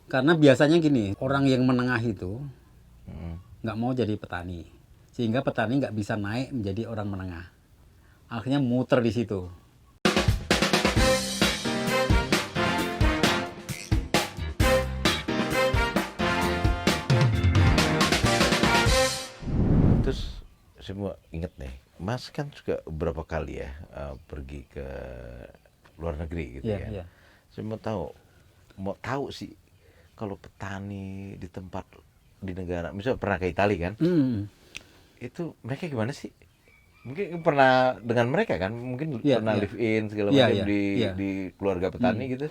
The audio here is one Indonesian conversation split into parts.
Karena biasanya gini, orang yang menengah itu Hmm. nggak mau jadi petani, sehingga petani nggak bisa naik menjadi orang menengah. Akhirnya muter di situ. Terus saya mau inget nih, Mas kan juga beberapa kali ya pergi ke luar negeri gitu Iya, kan. iya. Saya mau tahu sih kalau petani di tempat di negara, misalnya pernah ke Italia kan, Hmm, itu mereka gimana sih? Mungkin pernah dengan mereka kan, mungkin iya, pernah iya, live in segala iya, macam iya, iya. di keluarga petani Hmm. gitu.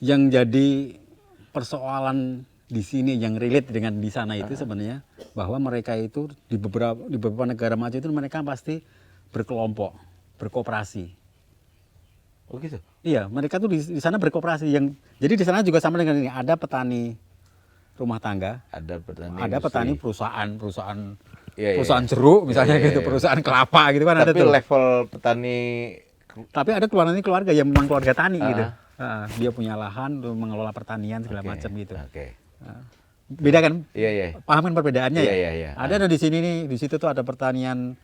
Yang jadi persoalan di sini yang relate dengan di sana itu sebenarnya bahwa mereka itu di beberapa negara maju itu mereka pasti berkelompok, berkooperasi. Oh gitu. Iya, mereka tuh di sana berkooperasi. Jadi di sana juga sama dengan ini. Ada petani rumah tangga, Ada petani ada petani industri. perusahaan, perusahaan Iya, iya, iya. perusahaan jeruk Iya, misalnya iya, iya, gitu, iya. perusahaan kelapa gitu kan ada Tapi tuh. level petani Tapi ada keluarga yang memang keluarga tani gitu. ah, Dia punya lahan, untuk mengelola pertanian segala oke, macam gitu. oke. Beda kan? Iya, iya. Paham kan perbedaannya Iya, ya? iya, iya. Ada di sini nih, di situ tuh ada pertanian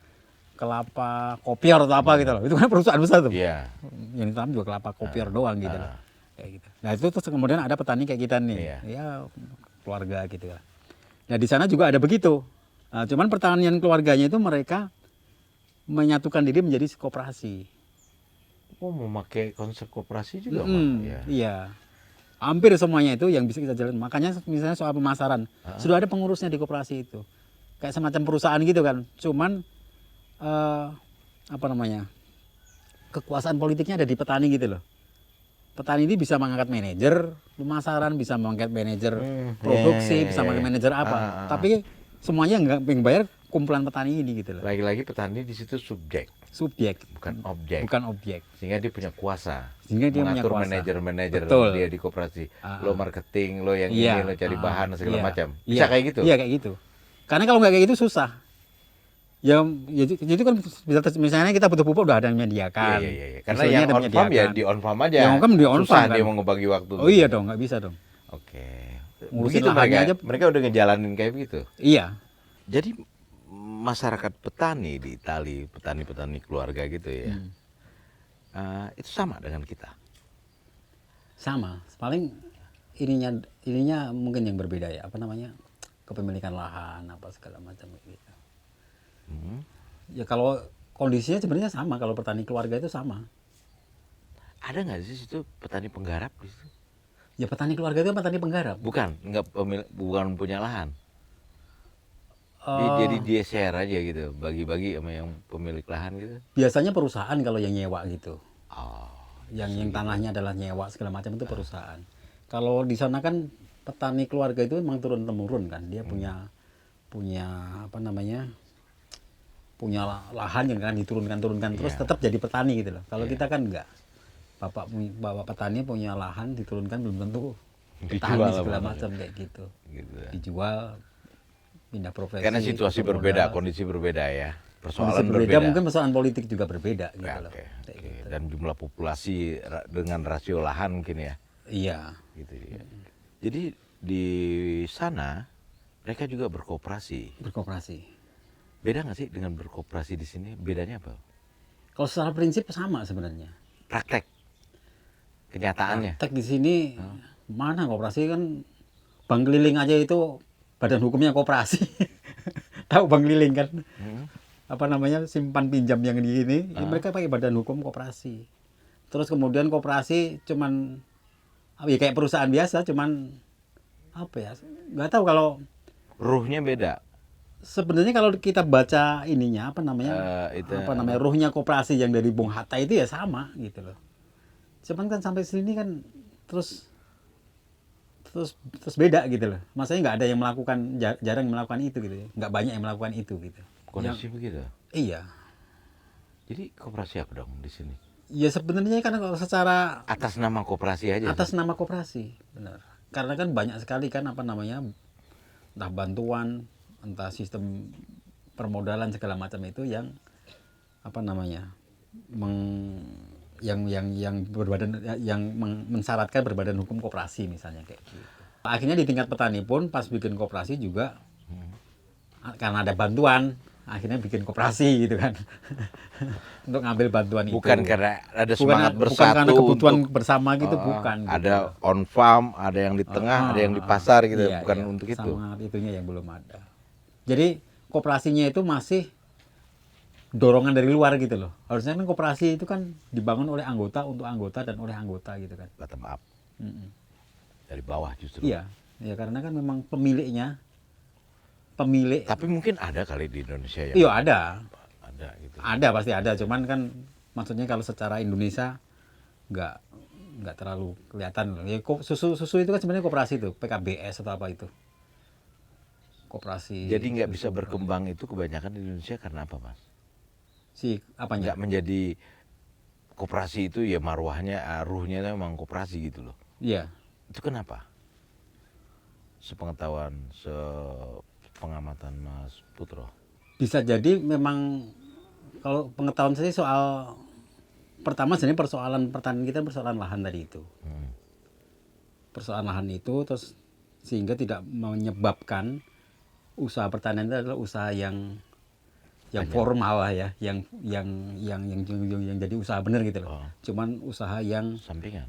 kelapa kopior atau apa gitu loh. Itu kan perusahaan besar tuh. Iya. Yang ditanam juga kelapa kopior doang gitu loh. ah. Kayak gitu. Nah, itu terus kemudian ada petani kayak kita nih. Iya. Ya keluarga gitu ya. Nah, di sana juga ada begitu. Nah, cuman pertanian keluarganya itu mereka menyatukan diri menjadi koperasi. Oh, mau pakai konsep koperasi juga, Mas? Mm-mm, Iya. iya. Hampir semuanya itu yang bisa kita jalan. Makanya misalnya soal pemasaran, sudah ada pengurusnya di koperasi itu. Kayak semacam perusahaan gitu kan. Cuman eh, apa namanya? Kekuasaan politiknya ada di petani gitu loh. Petani ini bisa mengangkat manajer pemasaran, bisa mengangkat manajer produksi, Iya, bisa iya, mengangkat iya. manajer apa. Tapi semuanya yang bayar kumpulan petani ini gitu loh. Lagi-lagi petani di situ subjek, Subjek, bukan objek. bukan objek. Sehingga dia punya kuasa. Sehingga dia punya Mengatur kuasa. manajer-manajer Betul. dia di koperasi. Lo marketing, lo yang Iya, ini, lo cari bahan segala iya, macam. iya, Bisa kayak gitu? Iya kayak gitu. Karena kalau nggak kayak gitu susah. Jadi kan bisa misalnya kita butuh pupuk udah ada yang menyediakan. Iya, iya, iya. Karena Visualnya yang ada on farm ya menyediakan. di on farm aja. Yang on farm di on Susah farm, dia kan. mau ngebagi waktu. Oh iya dong, nggak bisa dong. Oke. Ngurusin Begitu lahannya mereka, aja. mereka udah ngejalanin kayak begitu. Iya, Jadi masyarakat petani di Itali, petani-petani keluarga gitu ya, itu sama dengan kita. sama. Paling ininya mungkin yang berbeda ya. Apa namanya? Kepemilikan lahan apa segala macam gitu. Hmm. Ya kalau kondisinya sebenarnya sama. Kalau petani keluarga itu sama. Ada nggak sih situ petani penggarap di situ? Ya petani keluarga itu petani penggarap. Bukan, bukan punya lahan. Eh, Jadi dia share aja gitu, bagi-bagi sama yang pemilik lahan gitu. biasanya perusahaan kalau yang nyewa gitu. Oh, Yang tanahnya adalah nyewa segala macam itu perusahaan. Kalau di sana kan petani keluarga itu memang turun temurun kan, dia punya punya apa namanya, punya lahan yang kan diturunkan terus Iya. tetap jadi petani gitu loh. Kalau Iya. kita kan enggak, bapak petani punya lahan diturunkan belum tentu Dijual petani segala apa macam kayak gitu, gitu. dijual, pindah profesi. Karena situasi tutur berbeda, modal. kondisi berbeda ya, Kondisi persoalan berbeda, berbeda. mungkin persoalan politik juga berbeda gitu Ya, loh. oke, Kayak oke. gitu. Dan jumlah populasi dengan rasio lahan mungkin ya, Iya, gitu ya. Jadi di sana mereka juga berkooperasi. berkooperasi. Beda nggak sih dengan berkooperasi di sini? Bedanya apa? Kalau secara prinsip sama sebenarnya. Praktek, kenyataannya. Praktek di sini mana koperasi kan, bank keliling aja itu badan hukumnya koperasi. Tahu bank keliling kan? Apa namanya, simpan pinjam yang di ini, ya mereka pakai badan hukum koperasi. Terus kemudian koperasi cuman ya kayak perusahaan biasa, cuman apa ya? Nggak tahu kalau Ruhnya beda. sebenarnya kalau kita baca ininya apa namanya? Itu Apa namanya? Ruhnya koperasi yang dari Bung Hatta itu ya sama gitu loh. Cuman kan sampai sini kan terus terus beda gitu loh. Maksudnya nggak ada yang melakukan, jarang yang melakukan itu gitu ya. Nggak banyak yang melakukan itu gitu. kondisi begitu. Iya. Jadi kooperasi apa dong di sini? Ya sebenarnya kan kalau secara Atas nama kooperasi aja. atas nama koperasi, benar. Karena kan banyak sekali kan apa namanya, entah bantuan, entah sistem permodalan segala macam itu yang apa namanya, yang berbadan, yang mensyaratkan berbadan hukum koperasi misalnya kayak gitu. Akhirnya di tingkat petani pun pas bikin koperasi juga karena ada bantuan, akhirnya bikin koperasi gitu kan. Untuk ngambil bantuan itu. Bukan karena ada Bukan, semangat bukan bersatu karena kebutuhan untuk bersama gitu, bukan. ada gitu. on farm, ada yang di tengah, ada yang di pasar gitu, Iya, bukan iya. untuk itu. Semangat itunya yang belum ada. Jadi koperasinya itu masih dorongan dari luar gitu loh. Harusnya kan koperasi itu kan dibangun oleh anggota untuk anggota dan oleh anggota gitu kan. Bottom up, Mm-mm. dari bawah justru. Iya, ya karena kan memang pemilik. Tapi mungkin ada kali di Indonesia yang Iya ada gitu. pasti ada. Cuman kan maksudnya kalau secara Indonesia nggak nggak terlalu kelihatan loh. Ya susu itu kan sebenarnya koperasi itu, PKBS atau apa itu. Koperasi. Jadi nggak susu. bisa berkembang itu kebanyakan di Indonesia karena apa, Mas? Si apanya? Nggak menjadi koperasi itu ya marwahnya, ruhnya itu memang koperasi gitu loh. Iya. Itu kenapa? Sepengetahuan, sepengamatan Mas Putro. Bisa jadi memang kalau pengetahuan saya soal pertama sebenarnya persoalan pertanian kita persoalan lahan tadi itu. Persoalan lahan itu terus sehingga tidak menyebabkan usaha pertanian itu adalah usaha yang formal lah ya, yang jadi usaha bener gitu loh. Cuman usaha yang Sampingan.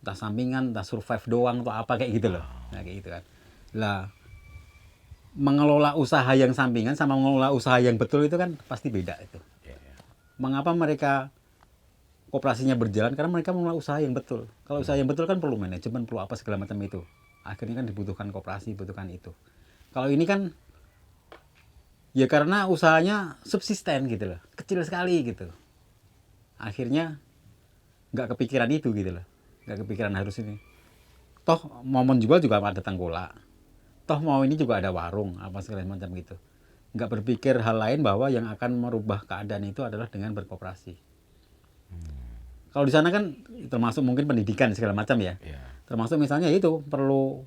entah sampingan, entah survive doang atau apa kayak gitu loh. Nah kayak gitu kan. Lah mengelola usaha yang sampingan sama mengelola usaha yang betul itu kan pasti beda itu. Mengapa mereka koperasinya berjalan? Karena mereka mengelola usaha yang betul. Kalau usaha yang betul kan perlu manajemen, perlu apa segala macam itu. Akhirnya kan dibutuhkan koperasi, dibutuhkan itu. Kalau ini kan ya karena usahanya subsisten gitu loh, kecil sekali gitu. Akhirnya nggak kepikiran itu gitu loh, nggak kepikiran harus ini. Toh mau menjual juga ada tengkulak. Toh mau ini juga ada warung apa segala macam gitu. Nggak berpikir hal lain bahwa yang akan merubah keadaan itu adalah dengan berkoperasi. Kalau di sana kan termasuk mungkin pendidikan segala macam ya. Termasuk misalnya itu perlu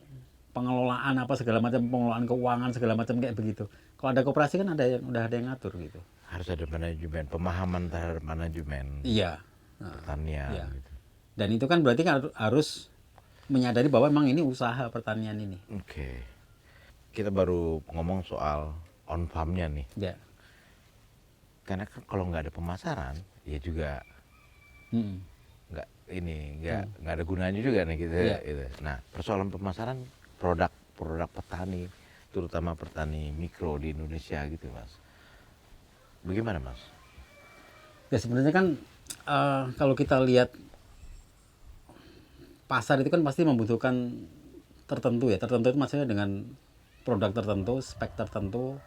pengelolaan apa segala macam, pengelolaan keuangan segala macam kayak begitu. Kalau ada koperasi kan udah ada yang ngatur gitu. Harus ada manajemen, pemahaman terhadap manajemen. Iya. Pertanian. Iya. Gitu. Dan itu kan berarti kan harus menyadari bahwa memang ini usaha pertanian ini. Oke. Kita baru ngomong soal on farm-nya nih. Ya. Karena kan kalau nggak ada pemasaran, ya juga nggak ada gunanya juga nih gitu. Iya. Gitu. Nah, persoalan pemasaran produk petani, terutama petani mikro di Indonesia gitu, Mas. Bagaimana, Mas? Ya sebenarnya kan kalau kita lihat pasar itu kan pasti membutuhkan tertentu ya. Tertentu itu maksudnya dengan produk tertentu, spek tertentu,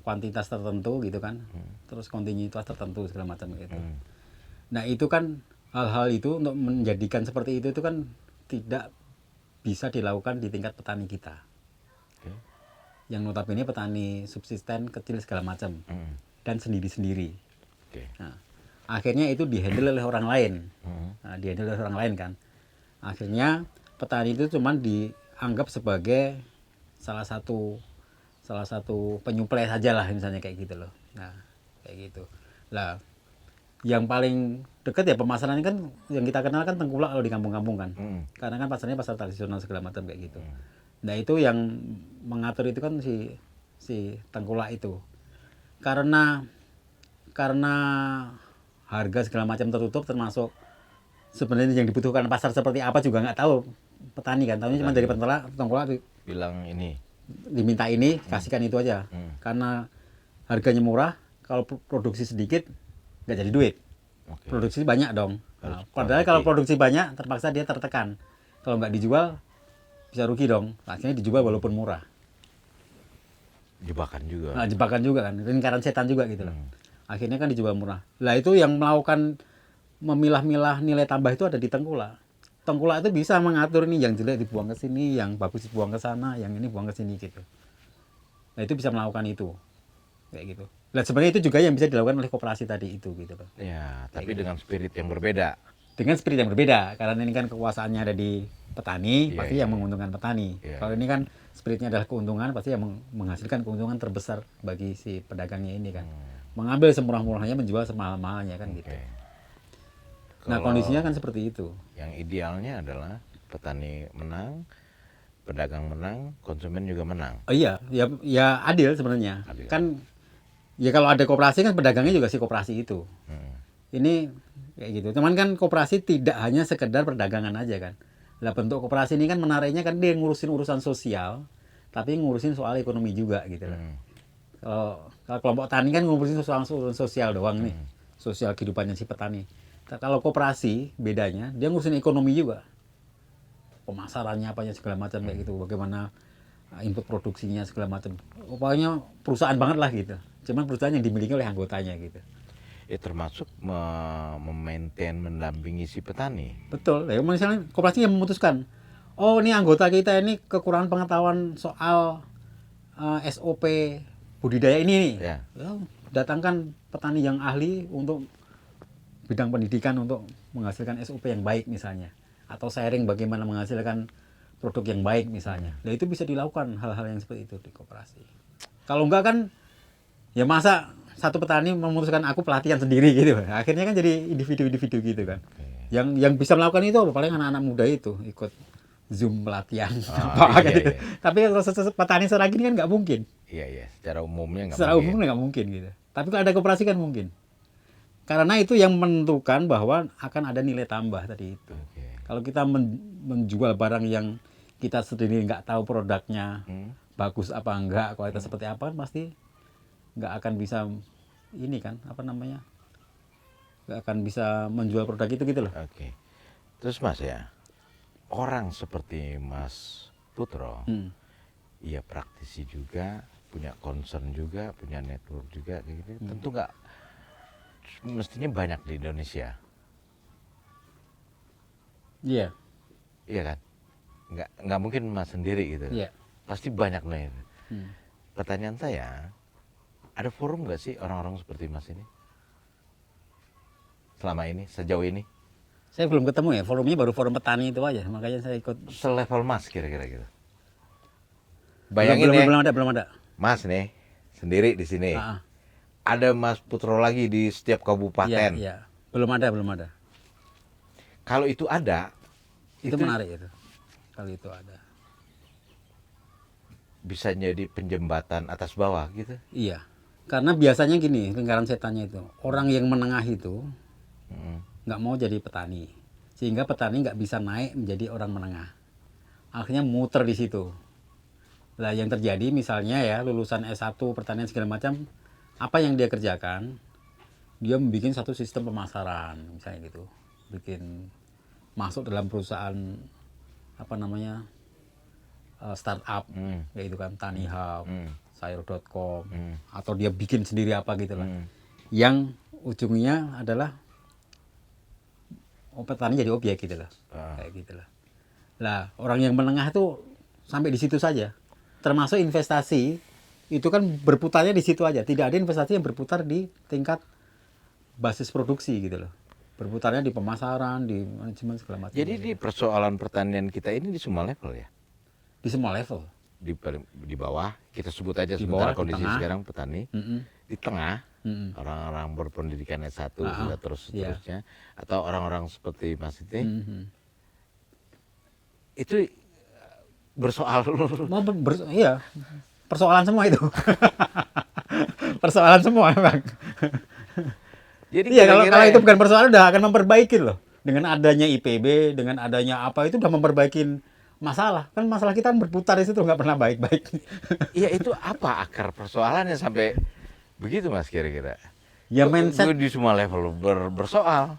kuantitas tertentu gitu kan. Terus kontinuitas tertentu segala macam gitu. Nah, itu kan hal-hal itu untuk menjadikan seperti itu kan tidak bisa dilakukan di tingkat petani kita. Yang notabene petani subsisten kecil segala macam. Dan sendiri-sendiri. Nah, akhirnya itu dihandle oleh orang lain. Nah, dihandle oleh orang lain kan. Akhirnya petani itu cuma dianggap sebagai salah satu penyuplai saja lah misalnya kayak gitu loh. Nah, kayak gitu. Lah, yang paling dekat ya pemasaran kan yang kita kenal kan tengkulak kalau di kampung-kampung kan. Karena kan pasarnya pasar tradisional segala macam kayak gitu. Nah, itu yang mengatur itu kan si tengkulak itu. Karena harga segala macam tertutup termasuk sebenarnya yang dibutuhkan pasar seperti apa juga nggak tahu petani kan. Tahunya cuma dari tengkulak bilang ini diminta ini kasihkan itu aja. Karena harganya murah, kalau produksi sedikit nggak jadi duit. Produksi banyak dong. Nah, padahal kalau produksi banyak terpaksa dia tertekan. Kalau nggak dijual bisa rugi dong. Akhirnya dijual walaupun murah. Jebakan juga. Nah, jebakan juga kan, lingkaran setan juga gitu loh. Akhirnya kan dijual murah. Lah itu yang melakukan memilah-milah nilai tambah itu ada di tengkulak. Tengkulak itu bisa mengatur nih yang jelek dibuang ke sini, yang bagus dibuang ke sana, yang ini buang ke sini gitu. Nah itu bisa melakukan itu, kayak gitu. Nah sebenarnya itu juga yang bisa dilakukan oleh koperasi tadi itu gitu loh. Ya, tapi dengan spirit yang berbeda. Dengan spirit yang berbeda, karena ini kan kekuasaannya ada di petani, pasti yang menguntungkan petani. Kalau ini kan spiritnya adalah keuntungan, pasti yang menghasilkan keuntungan terbesar bagi si pedagangnya ini kan. Mengambil semurah-murahnya, menjual semahal-mahalnya kan gitu. Nah kondisinya kan seperti itu. Yang idealnya adalah petani menang, pedagang menang, konsumen juga menang. Oh iya, ya adil sebenarnya. Adil. Kan ya kalau ada koperasi kan pedagangnya juga si koperasi itu. Hmm. Ini kayak gitu. Cuman kan koperasi tidak hanya sekedar perdagangan aja kan. Lah bentuk koperasi ini kan menariknya kan dia ngurusin urusan sosial, tapi ngurusin soal ekonomi juga gitu loh. Hmm. Kalau kelompok tani kan ngurusin soal sosial doang nih, sosial kehidupannya si petani. Kalau koperasi bedanya dia ngurusin ekonomi juga, pemasarannya apanya segala macam kayak gitu, bagaimana input produksinya segala macam. Pokoknya perusahaan banget lah gitu. Cuman perusahaan yang dimiliki oleh anggotanya gitu. Ya termasuk memaintain, mendampingi si petani. Betul. Ya, misalnya koperasi yang memutuskan, oh ini anggota kita ini kekurangan pengetahuan soal SOP budidaya ini nih. Ya. Ya, datangkan petani yang ahli untuk bidang pendidikan untuk menghasilkan SOP yang baik misalnya, atau sharing bagaimana menghasilkan produk yang baik misalnya. Nah itu bisa dilakukan hal-hal yang seperti itu di koperasi. Kalau enggak kan, ya masa satu petani memutuskan aku pelatihan sendiri gitu. Akhirnya kan jadi individu-individu gitu kan. Yang bisa melakukan itu paling anak-anak muda itu ikut Zoom pelatihan apa iya, gitu. iya. Tapi kalau petani seragi ini kan nggak mungkin. Iya, iya. Secara umumnya nggak Secara mungkin. umum nggak mungkin gitu. Tapi kalau ada koperasi kan mungkin. Karena itu yang menentukan bahwa akan ada nilai tambah tadi itu. Oke. Kalau kita menjual barang yang kita sendiri nggak tahu produknya bagus apa enggak, kualitas seperti apa, pasti nggak akan bisa ini kan, apa namanya, nggak akan bisa menjual produk itu gitu loh. Oke. Terus Mas ya, orang seperti Mas Putro, ia praktisi juga, punya concern juga, punya network juga, kayak gitu. Tentu nggak, mestinya banyak di Indonesia, Iya, iya kan? Nggak mungkin Mas sendiri gitu. iya. Pasti banyak nih. Hmm. Pertanyaan saya, ada forum nggak sih orang-orang seperti Mas ini? Selama ini, sejauh ini? Saya belum ketemu ya, forumnya baru forum petani itu aja, makanya saya ikut. Selevel Mas kira-kira gitu. Belum, Bayangin ya, belum ada. Mas nih, sendiri di sini. Ah, Ada Mas Putro lagi di setiap iya, kabupaten. iya. Belum ada. Kalau itu ada, Itu menarik itu. Kalau itu ada. bisa jadi penjembatan atas bawah gitu. Iya. Karena biasanya gini, lingkaran setannya itu, orang yang menengah itu Mm. nggak mau jadi petani, sehingga petani nggak bisa naik menjadi orang menengah. Akhirnya muter di situ. Lah yang terjadi misalnya ya lulusan S1 pertanian segala macam, apa yang dia kerjakan? Dia membuat satu sistem pemasaran misalnya gitu, bikin masuk dalam perusahaan apa namanya startup, yaitu kan Tani Hub, Sayur.com, atau dia bikin sendiri apa gitu lah. Yang ujungnya adalah petani jadi objek gitu lah, kayak gitu lah. Lah orang yang menengah itu sampai di situ saja. Termasuk investasi itu kan berputarnya di situ aja. Tidak ada investasi yang berputar di tingkat basis produksi gitu loh. Berputarnya di pemasaran, di manajemen segala macam. Jadi di persoalan pertanian kita ini di semua level ya. Di semua level. Di bawah, kita sebut aja Di sementara bawah, di kondisi tengah. sekarang petani. Di tengah, orang-orang berpendidikan S1 juga terus seterusnya, atau orang-orang seperti Mas ini, itu bersoal. Iya, persoalan semua itu. Persoalan semua Bang. Jadi Iya, kalau kira-kira itu bukan persoalan udah akan memperbaiki loh. Dengan adanya IPB, dengan adanya apa itu udah memperbaiki masalah. Kan masalah kita kan berputar di situ nggak pernah baik-baik. Iya, itu apa akar persoalannya sampai begitu Mas kira-kira? Ya mindset. Di semua level bersoal.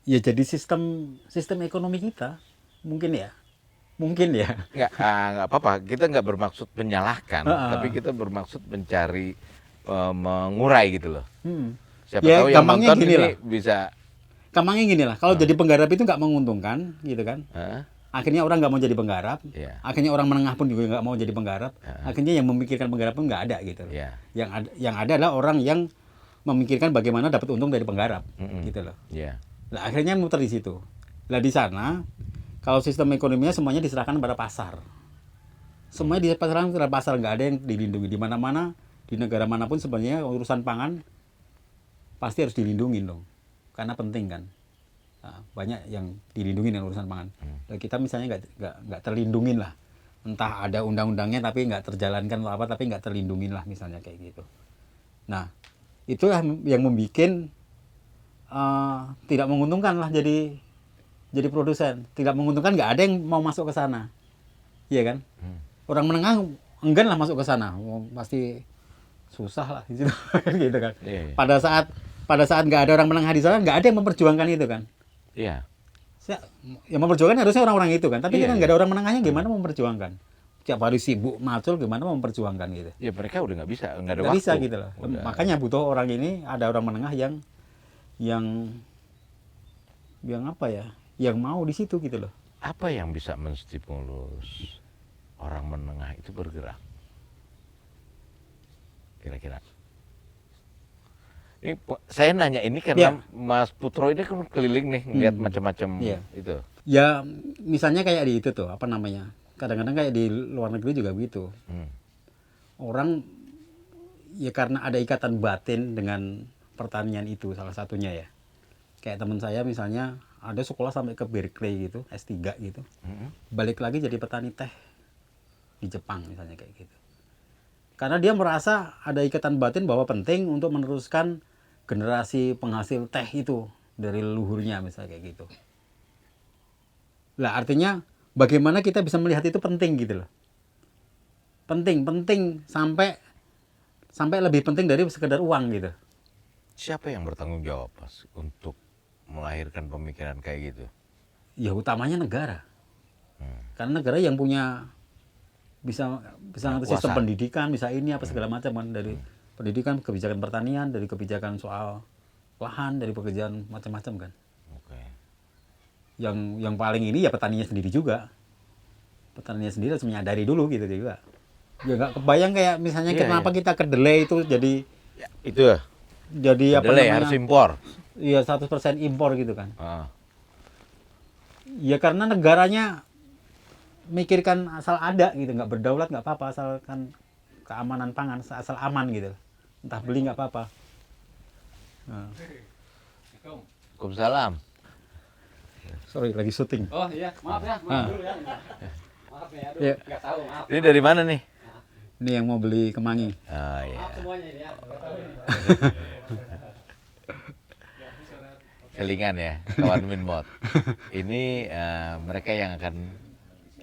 Ya jadi sistem ekonomi kita mungkin ya. Nggak apa-apa, kita nggak bermaksud menyalahkan, tapi kita bermaksud mencari mengurai gitu loh. Siapa Ya, tahu yang gampangnya nonton gini ini lah. bisa. Gampangnya gini lah, kalau jadi penggarap itu nggak menguntungkan, gitu kan? Hah? Akhirnya orang nggak mau jadi penggarap. Iya. Akhirnya orang menengah pun juga nggak mau jadi penggarap. Akhirnya yang memikirkan penggarap pun nggak ada gitu. loh. Iya. Yang ada adalah orang yang memikirkan bagaimana dapat untung dari penggarap, gitu loh. Iya. Nah, akhirnya muter di situ. Lah di sana, kalau sistem ekonominya semuanya diserahkan pada pasar. Semuanya diserahkan pada pasar, nggak ada yang dilindungi di mana-mana, di negara manapun sebenarnya urusan pangan pasti harus dilindungi dong, karena penting kan. Nah, banyak yang dilindungi dengan urusan pangan. Dan kita misalnya nggak terlindungin lah. Entah ada undang-undangnya tapi nggak terjalankan atau apa, tapi nggak terlindungin lah misalnya kayak gitu. Nah, itulah yang membuat tidak menguntungkan lah jadi produsen. Tidak menguntungkan, nggak ada yang mau masuk ke sana. Iya kan? Orang menengah enggan lah masuk ke sana. Pasti susah lah di situ gitu kan. Iya. Pada saat nggak ada orang menengah di sana, nggak ada yang memperjuangkan itu kan. Iya. Yang memperjuangkan harusnya orang-orang itu kan. Tapi Iya, kita nggak ada orang menengahnya, gimana memperjuangkan? Tiap hari sibuk macul, gimana memperjuangkan gitu? Ya mereka udah nggak bisa, nggak ada Nggak waktu. bisa gitu loh. Udah. Makanya butuh orang ini, ada orang menengah yang apa ya? Yang mau di situ gitu loh. Apa yang bisa menstimulus orang menengah itu bergerak? Kira-kira. Ini saya nanya ini karena Mas Putro ini kan keliling nih ngeliat macam-macam itu. Ya misalnya kayak di itu tuh, apa namanya? Kadang-kadang kayak di luar negeri juga begitu. Orang ya karena ada ikatan batin dengan pertanian itu salah satunya ya. Kayak teman saya misalnya ada sekolah sampai ke Berkeley gitu, S3 gitu. Balik lagi jadi petani teh di Jepang misalnya kayak gitu. Karena dia merasa ada ikatan batin bahwa penting untuk meneruskan generasi penghasil teh itu dari leluhurnya misalnya kayak gitu. Lah artinya bagaimana kita bisa melihat itu penting gitu loh. Penting sampai lebih penting dari sekedar uang gitu. Siapa yang bertanggung jawab Mas untuk melahirkan pemikiran kayak gitu? Ya utamanya negara. Karena negara yang punya bisa ngatur sistem pendidikan, bisa ini apa segala macam kan, dari pendidikan, kebijakan pertanian, dari kebijakan soal lahan, dari pekerjaan macam-macam kan. Oke. Yang paling ini ya petaninya sendiri juga. Petaninya sendiri harus menyadari dulu gitu juga. Ya nggak kebayang kayak misalnya kenapa kita kedelai itu jadi Ya, itu ya. Jadi apa Kedelai namanya? harus impor. Iya 100% impor gitu kan. Ah. Ya karena negaranya mikirkan asal ada gitu, nggak berdaulat nggak apa-apa, asalkan keamanan pangan, asal aman gitu. Entah beli nggak apa-apa. Nah. Waalaikumsalam. Sorry lagi syuting. Oh iya, maaf ya, maaf dulu ya. Maaf ya, aduh, Iya. nggak tahu, maaf. Ini dari mana nih? Ini yang mau beli kemangi. Oh iya. Maaf semuanya ini ya. Nggak tahu ini. Kelingan ya, kawan Minmot. Ini mereka yang akan,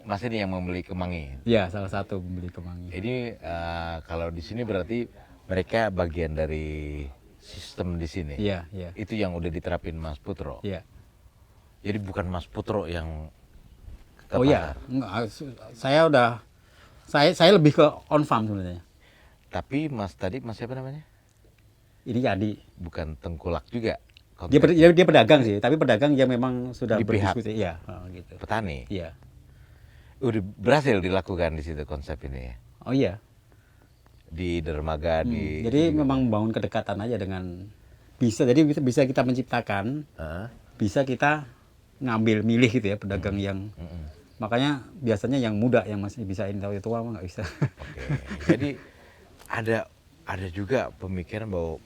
Mas ini yang membeli kemangi. Ya salah satu pembeli kemangi. Ini kalau di sini berarti mereka bagian dari sistem di sini. Iya, iya. Itu yang udah diterapin Mas Putro. Iya. Jadi bukan Mas Putro yang ke Oh iya, pasar. enggak, saya lebih ke on farm sebenarnya. Tapi Mas tadi, Mas siapa namanya? Ini jadi Bukan tengkulak juga. dia pedagang sih, tapi pedagang yang memang sudah Di pihak berdiskusi. Iya, gitu. petani. Iya. Udah berhasil dilakukan di situ konsep ini ya. Oh iya. Di dermaga di. Jadi memang membangun kedekatan aja dengan jadi bisa kita menciptakan, Heeh. bisa kita ngambil milih gitu ya pedagang yang makanya biasanya yang muda yang masih bisa ini, tahu tua mah nggak bisa. Oke. Jadi ada juga pemikiran bahwa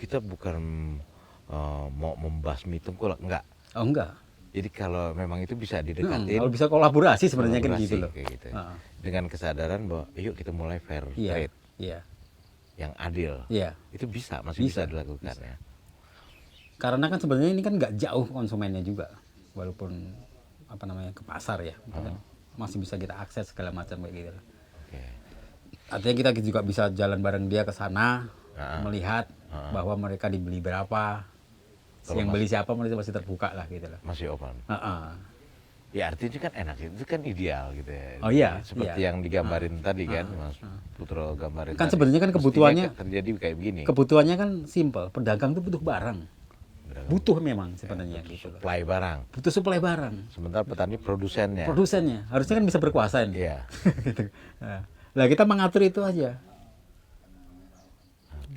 kita bukan mau membasmi tengkulak, enggak. Oh enggak. Jadi kalau memang itu bisa didekatin, Kalau bisa kolaborasi sebenarnya kan kolaborasi gitu loh. kayak gitu. Heeh. Dengan kesadaran bahwa yuk kita mulai fair Iya. trade Iya. yang adil. Iya. Itu masih bisa Bisa, dilakukan ya. Karena kan sebenarnya ini kan nggak jauh konsumennya juga, walaupun apa namanya ke pasar ya, kan masih bisa kita akses segala macam kayak gitu. Oke. Artinya kita juga bisa jalan bareng dia ke sana, melihat bahwa mereka dibeli berapa, yang beli siapa, mereka masih terbuka lah gitu lah. Masih open. Heeh. Ya artinya kan enak, itu kan ideal gitu ya. Oh iya, Seperti iya. yang digambarin tadi kan, Mas Putro gambarin. Kan tadi. sebenarnya kan Mestinya kebutuhannya- kan terjadi kayak begini. Kebutuhannya kan simple, pedagang itu butuh barang, Pedagang. butuh memang sebenarnya gitu loh. Supply barang. Butuh suplai barang. Sementara petani produsennya. Produsennya harusnya kan bisa berkuasa ini. Iya. Gitu. Nah, kita mengatur itu aja.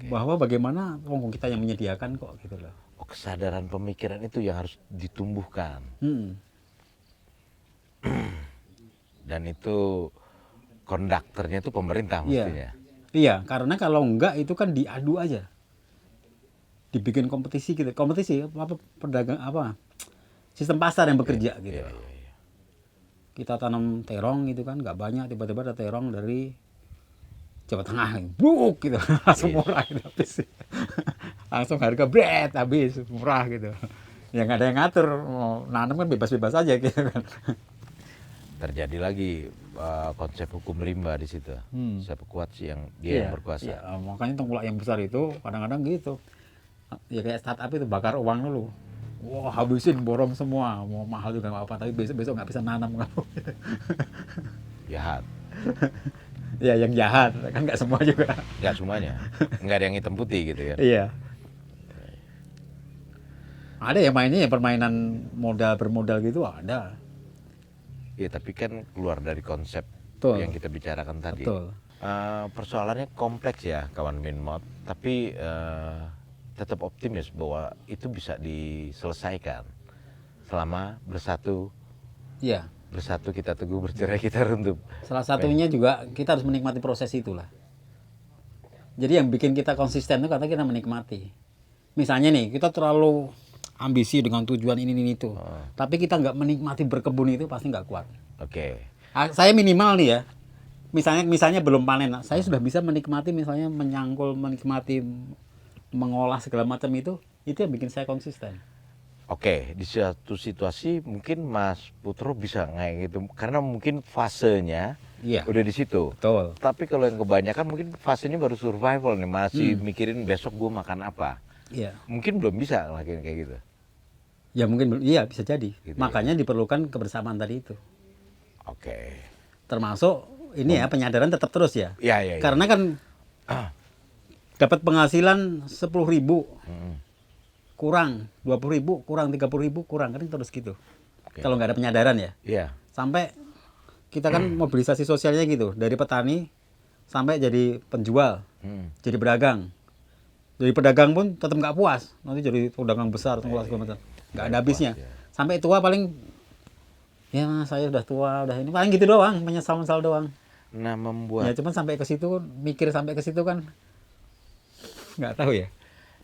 Bahwa bagaimana kita yang menyediakan kok gitu loh. Oh, kesadaran pemikiran itu yang harus ditumbuhkan. Dan itu konduktornya itu pemerintah mestinya. Iya, karena kalau enggak itu kan diadu aja. Dibikin kompetisi gitu. Kompetisi apa pedagang apa? sistem pasar yang bekerja gitu. Iya, iya, iya. Kita tanam terong gitu kan, nggak banyak, tiba-tiba ada terong dari Jawa Tengah, buk gitu, langsung murah gitu habis. Langsung harga bret habis, murah gitu. Yang ada yang ngatur, mau nanam kan bebas-bebas aja gitu kan. Terjadi lagi konsep hukum rimba di situ. Siapa kuat sih yang dia yang berkuasa. Iya, makanya tengkulak yang besar itu kadang-kadang gitu. Ya kayak startup itu bakar uang dulu. Wah, habisin borong semua, mau mahal juga nggak apa, tapi besok nggak bisa nanam kamu. Jahat. Ya yang jahat, kan nggak semua juga. Nggak semuanya. Nggak ada yang hitam putih gitu ya. Iya. Ada yang mainnya ya permainan modal bermodal gitu ada. Iya, tapi kan keluar dari konsep Betul. yang kita bicarakan tadi. Betul. Persoalannya kompleks ya, kawan Minmot. Tapi tetap optimis bahwa itu bisa diselesaikan selama bersatu. Iya. Bersatu kita teguh, bercerai kita runtuh. Salah satunya juga kita harus menikmati proses itulah. Jadi yang bikin kita konsisten itu karena kita menikmati. Misalnya nih, kita terlalu ambisi dengan tujuan ini itu. Tapi kita nggak menikmati berkebun itu pasti nggak kuat. Oke. Saya minimal nih ya. Misalnya belum panen, saya sudah bisa menikmati misalnya menyangkul, menikmati mengolah segala macam itu yang bikin saya konsisten. Oke, di suatu situasi mungkin Mas Putro bisa kayak gitu karena mungkin fasenya udah di situ. Betul. Tapi kalau yang kebanyakan mungkin fasenya baru survival nih, masih mikirin besok gue makan apa. Iya. Mungkin belum bisa ngelakuin kayak gitu. Ya mungkin iya bisa jadi. Gitu, Makanya diperlukan kebersamaan tadi itu. Oke. Termasuk ini ya penyadaran tetap terus ya. Iya, iya. Karena kan dapat penghasilan 10.000 kurang 20.000 kurang 30.000 kurang kan terus gitu. Oke. Kalau nggak ada penyadaran ya. Iya. Sampai kita kan mobilisasi sosialnya gitu dari petani sampai jadi penjual, jadi pedagang. Jadi pedagang pun tetap nggak puas, nanti jadi pedagang besar, segala macam. Nggak ada habisnya. Sampai tua paling, ya saya udah tua, udah ini paling gitu doang, menyesal doang. Nah, membuat Ya cuman sampai ke situ, mikir sampai ke situ kan, nggak tahu ya.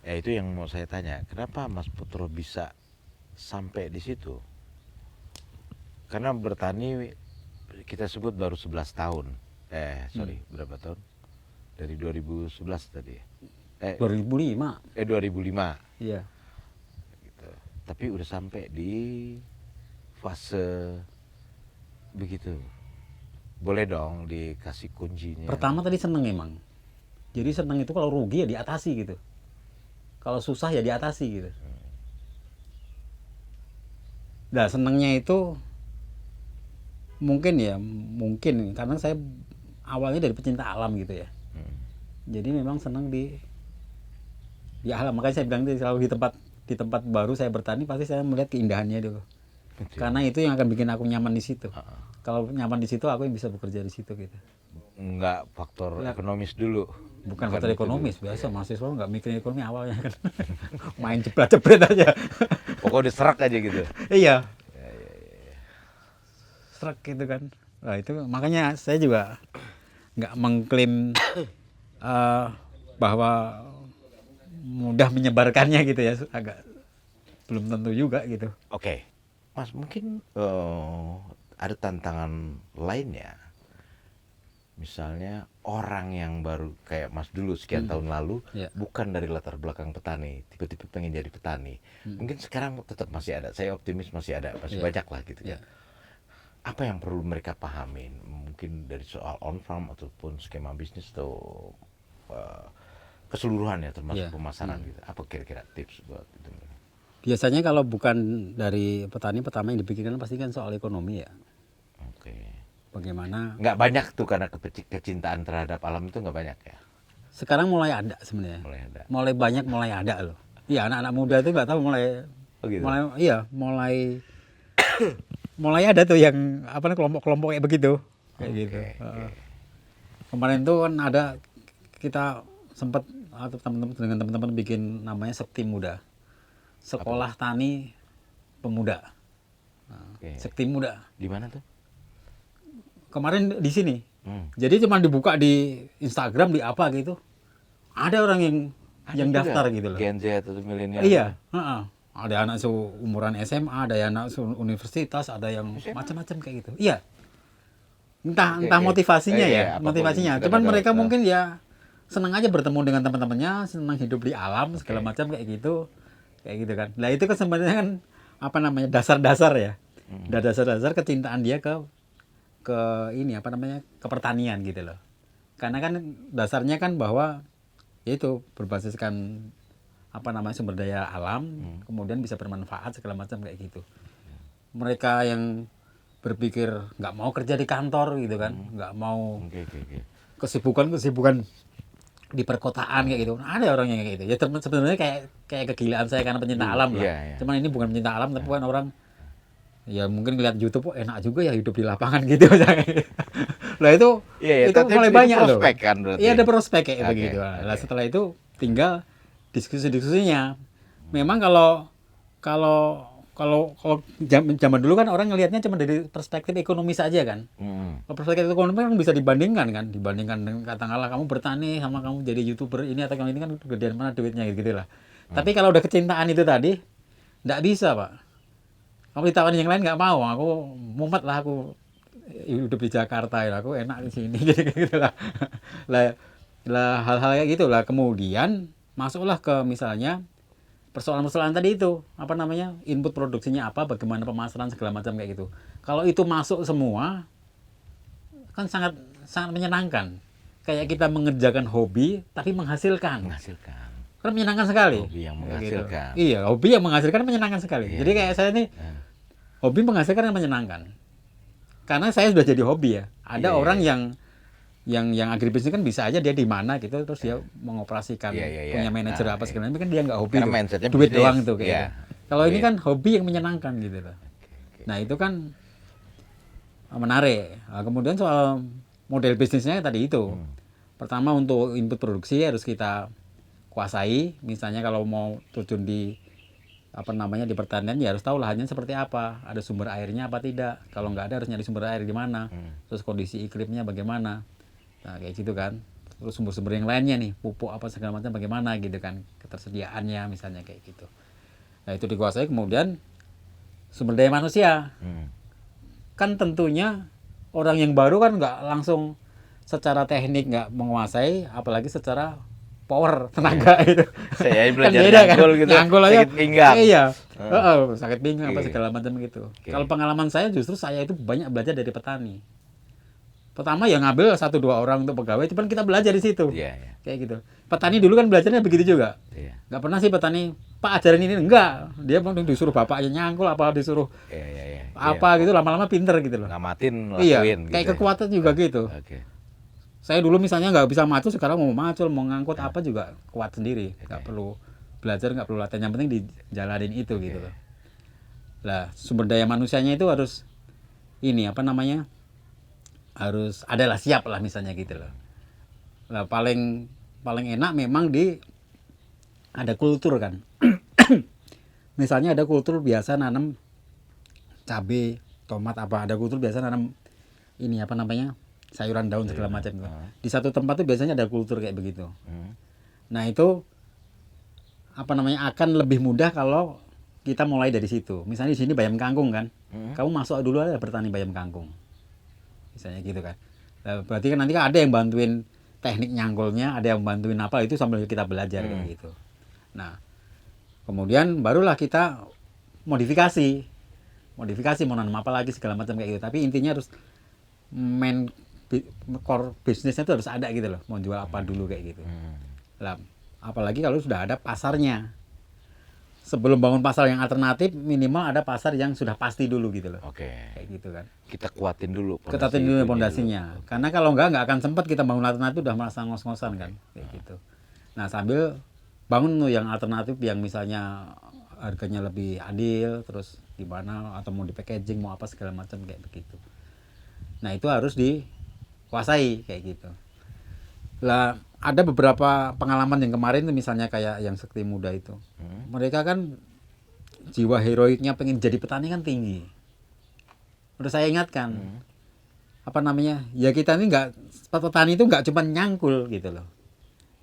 ya itu yang mau saya tanya, kenapa Mas Putro bisa sampai di situ? Karena bertani kita sebut baru 11 tahun. Berapa tahun? Dari 2011 tadi. 2005. 2005. Iya. Gitu. Tapi udah sampai di fase begitu. Boleh dong dikasih kuncinya. Pertama tadi seneng emang. Jadi seneng itu kalau rugi ya diatasi gitu. Kalau susah ya diatasi gitu. Nah senengnya itu mungkin karena saya awalnya dari pecinta alam gitu ya. Jadi memang senang di alam. Makanya saya bilang itu selalu di tempat baru saya bertani pasti saya melihat keindahannya dulu. Betul. Karena itu yang akan bikin aku nyaman di situ. Kalau nyaman di situ aku yang bisa bekerja di situ gitu. Enggak faktor ekonomis dulu. Bukan faktor itu ekonomis, dulu. biasa mahasiswa nggak mikirin ekonomi awalnya kan. Main jebret-jebret aja. Pokoknya serak aja gitu. Iya. Serak gitu kan. Nah itu makanya saya juga nggak mengklaim bahwa mudah menyebarkannya gitu ya, agak belum tentu juga gitu. Oke, Mas mungkin ada tantangan lainnya. Misalnya orang yang baru kayak Mas dulu sekian tahun lalu, bukan dari latar belakang petani, tiba-tiba pengen jadi petani. Mungkin sekarang tetap masih ada, saya optimis masih ada, masih banyak lah gitu kan. Apa yang perlu mereka pahamin? Mungkin dari soal on-farm ataupun skema bisnis atau keseluruhan ya, termasuk pemasaran gitu. Apa kira-kira tips buat itu? Biasanya kalau bukan dari petani, pertama yang dipikirkan pasti kan soal ekonomi ya. Oke. Bagaimana? Nggak banyak tuh karena kecintaan terhadap alam itu nggak banyak ya? Sekarang mulai ada sebenarnya. Mulai ada. Mulai banyak, mulai ada loh. Iya anak-anak muda itu nggak tahu mulai. Oh gitu? Mulai ada tuh yang kelompok-kelompok kayak begitu. Kayak gitu. Kemarin tuh kan ada kita sempat atau teman-teman bikin namanya Sekti Muda. Sekolah Tani Pemuda. Sekti Muda. Di mana tuh? Kemarin di sini. Jadi cuma dibuka di Instagram di apa gitu. Ada orang yang daftar gitu loh. Gen Z atau milenial. Iya, Ada anak seumuran SMA, ada yang anak universitas, ada yang macam-macam kayak gitu. Iya. Entah motivasinya ya, apapun motivasinya. kita Cuman nggak mereka tahu. mungkin ya senang aja bertemu dengan teman-temannya, senang hidup di alam segala macam kayak gitu. Kayak gitu kan. Nah, itu kan sebenarnya kan apa namanya? Dasar-dasar ya. Dasar-dasar kecintaan dia ke ini apa namanya? Ke pertanian gitu loh. Karena kan dasarnya kan bahwa ya itu berbasiskan apa namanya sumber daya alam, kemudian bisa bermanfaat segala macam kayak gitu. Mereka yang berpikir nggak mau kerja di kantor gitu kan, nggak mau Oke. kesibukan di perkotaan kayak gitu. Ada orang yang kayak gitu. Ya sebenarnya kayak kegilaan saya karena pencinta alam lah. Iya. Cuman ini bukan pencinta alam, tapi kan orang ya mungkin lihat YouTube, oh, enak juga ya hidup di lapangan gitu. Lah itu Iya, itu tapi mulai itu banyak loh. prospek kan berarti. Iya, ada prospek kayak Oke, begitu. Lah oke. setelah itu tinggal diskusi-diskusinya. Memang kalau zaman dulu kan orang ngelihatnya cuma dari perspektif ekonomi saja kan. Kalau perspektif ekonomi kan bisa dibandingkan dengan katakanlah kamu bertani sama kamu jadi YouTuber ini atau kamu ini kan gedean mana duitnya gitu lah. Tapi kalau udah kecintaan itu tadi nggak bisa, Pak. Kamu ditawarin yang lain nggak mau, aku mumet lah, aku hidup di Jakarta ya, aku enak di sini gitu lah. Lah hal-hal kayak gitu lah. Kemudian masuklah ke misalnya persoalan-persoalan tadi itu, apa namanya, input produksinya apa, bagaimana pemasaran segala macam kayak gitu. Kalau itu masuk semua, kan sangat sangat menyenangkan. Kayak kita mengerjakan hobi, tapi menghasilkan. Menghasilkan. Kan menyenangkan sekali. Hobi yang Kayak menghasilkan. gitu. Iya, hobi yang menghasilkan menyenangkan sekali. Iya. Jadi kayak saya nih, hobi menghasilkan yang menyenangkan. Karena saya sudah jadi hobi ya. Ada Iya, orang iya. yang agribisnis kan bisa aja dia di mana gitu terus dia mengoperasikan Iya. punya manajer Nah, apa iya. segala macam kan dia nggak hobi Karena tuh. mindsetnya Duit bisnis. doang tuh kayak Iya. gitu. Kalau ini Iya. kan hobi yang menyenangkan gitu loh. Nah, itu kan menarik. Nah, kemudian soal model bisnisnya tadi itu. Pertama untuk input produksi harus kita kuasai. Misalnya kalau mau terjun di apa namanya di pertanian ya harus tahu lahannya seperti apa, ada sumber airnya apa tidak. Kalau nggak ada harus nyari sumber air di mana, terus kondisi iklimnya bagaimana, nah kayak gitu kan. Terus sumber-sumber yang lainnya nih, pupuk apa segala macam bagaimana gitu kan, ketersediaannya misalnya kayak gitu. Nah itu dikuasai. Kemudian sumber daya manusia kan tentunya orang yang baru kan nggak langsung secara teknik nggak menguasai, apalagi secara power tenaga itu. Saya Kan belajar beda kan? nyangkul gitu. Nyangkul aja. Sakit pinggang. Iya. Sakit pinggang apa Oke. segala macam gitu. Oke. Kalau pengalaman saya justru saya itu banyak belajar dari petani. Pertama ya ngambil 1-2 orang untuk pegawai, cuman kita belajar di situ. Iya. Kayak gitu. Petani dulu kan belajarnya begitu juga. Iya. Nggak pernah sih petani, Pak ajarin ini enggak. Dia disuruh bapaknya nyangkul apa disuruh Iya. apa gitu lama-lama pinter gitu loh. Ngamatin, Iya. lakuin. Kayak gitu. kekuatan juga gitu. Oke. Saya dulu misalnya nggak bisa macul, sekarang mau macul, mau ngangkut apa juga kuat sendiri. Nggak perlu belajar, nggak perlu latihan. Yang penting dijalanin itu gitu loh. Lah sumber daya manusianya itu harus ini apa namanya, harus adalah siap lah misalnya gitu loh. Lah paling enak memang ada kultur kan. Misalnya ada kultur biasa nanam cabai, tomat apa, ada kultur biasa nanam ini apa namanya, sayuran daun segala macam gitu. Di satu tempat tuh biasanya ada kultur kayak begitu. Nah itu apa namanya akan lebih mudah kalau kita mulai dari situ. Misalnya di sini bayam kangkung kan, kamu masuk dulu aja bertani bayam kangkung, misalnya gitu kan. Nah, berarti kan nanti kan ada yang bantuin teknik nyangkulnya, ada yang bantuin apa itu sambil kita belajar kayak gitu. Nah kemudian barulah kita modifikasi mau nanam apa lagi segala macam kayak gitu. Tapi intinya harus core bisnisnya itu harus ada gitu loh, mau jual apa dulu kayak gitu. Lah apalagi kalau sudah ada pasarnya. Sebelum bangun pasar yang alternatif minimal ada pasar yang sudah pasti dulu gitu loh. Oke. Kayak gitu kan. Kita kuatin dulu. Ketatin dulu pondasinya. Karena kalau nggak akan sempat kita bangun alternatif udah merasa ngos-ngosan kan kayak gitu. Nah sambil bangun tuh yang alternatif yang misalnya harganya lebih adil, terus gimana, atau mau di packaging mau apa segala macam kayak begitu. Nah itu harus dikuasai kayak gitu. Lah ada beberapa pengalaman yang kemarin tuh misalnya kayak yang Sekti Muda itu. Mereka kan jiwa heroiknya pengen jadi petani kan tinggi. Udah saya ingatkan. Apa namanya? Ya kita ini petani itu nggak cuma nyangkul gitu loh.